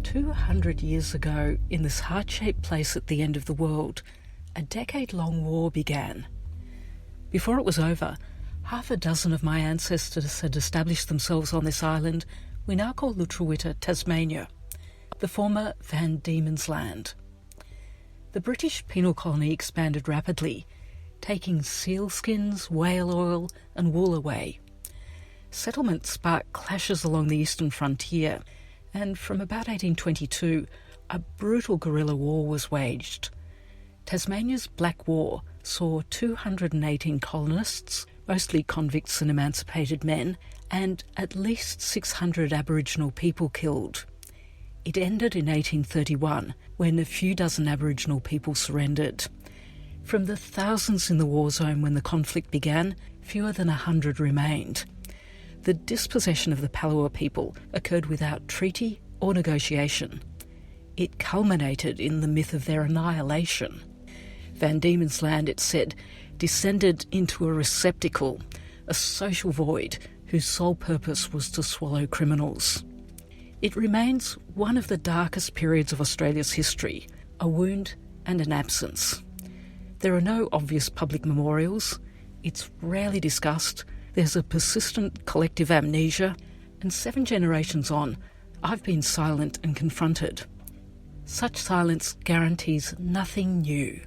200 years ago, in this heart-shaped place at the end of the world, a decade-long war began. Before it was over, half a dozen of my ancestors had established themselves on this island we now call Lutruwita, Tasmania, the former Van Diemen's Land. The British penal colony expanded rapidly, taking sealskins, whale oil and wool away. Settlement sparked clashes along the eastern frontier, and from about 1822, a brutal guerrilla war was waged. Tasmania's Black War saw 218 colonists, mostly convicts and emancipated men, and at least 600 Aboriginal people killed. It ended in 1831, when a few dozen Aboriginal people surrendered. From the thousands in the war zone when the conflict began, fewer than 100 remained. The dispossession of the Palawa people occurred without treaty or negotiation. It culminated in the myth of their annihilation. Van Diemen's Land, it said, descended into a receptacle, a social void whose sole purpose was to swallow criminals. It remains one of the darkest periods of Australia's history, a wound and an absence. There are no obvious public memorials, it's rarely discussed, there's a persistent collective amnesia, and 7 generations on, I've been silent and confronted. Such silence guarantees nothing new.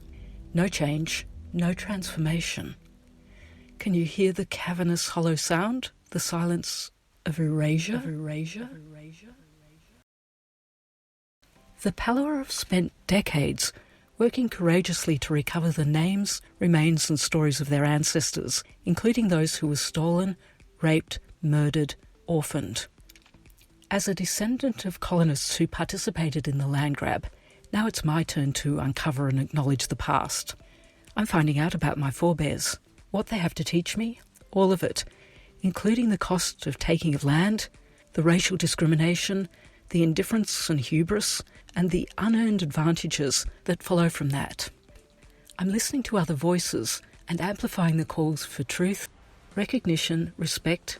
No change, no transformation. Can you hear the cavernous hollow sound? The silence of erasure? The Palawa have spent decades working courageously to recover the names, remains and stories of their ancestors, including those who were stolen, raped, murdered, orphaned. As a descendant of colonists who participated in the land grab, now it's my turn to uncover and acknowledge the past. I'm finding out about my forebears, what they have to teach me, all of it, including the cost of taking of land, the racial discrimination, the indifference and hubris, and the unearned advantages that follow from that. I'm listening to other voices and amplifying the calls for truth, recognition, respect,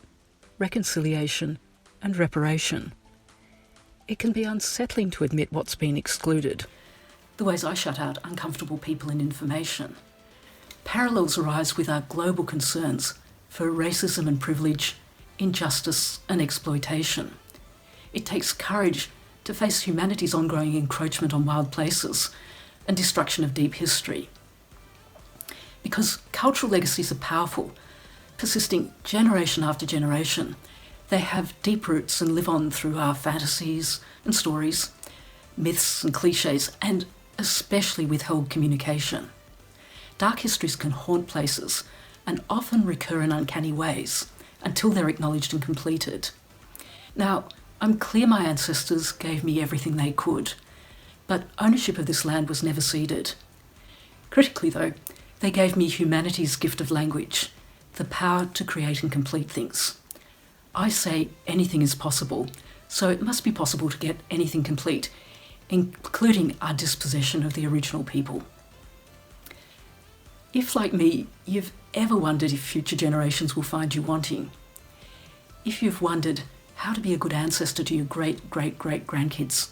reconciliation, and reparation. It can be unsettling to admit what's been excluded, the ways I shut out uncomfortable people and information. Parallels arise with our global concerns for racism and privilege, injustice and exploitation. It takes courage to face humanity's ongoing encroachment on wild places and destruction of deep history. Because cultural legacies are powerful, persisting generation after generation, they have deep roots and live on through our fantasies and stories, myths and cliches, and especially withheld communication. Dark histories can haunt places and often recur in uncanny ways until they're acknowledged and completed. Now, I'm clear my ancestors gave me everything they could, but ownership of this land was never ceded. Critically, though, they gave me humanity's gift of language, the power to create and complete things. I say anything is possible, so it must be possible to get anything complete, including our dispossession of the original people. If, like me, you've ever wondered if future generations will find you wanting, if you've wondered how to be a good ancestor to your great-great-great-grandkids,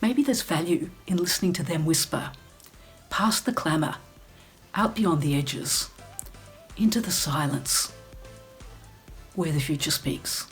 maybe there's value in listening to them whisper, past the clamour, out beyond the edges, into the silence, where the future speaks.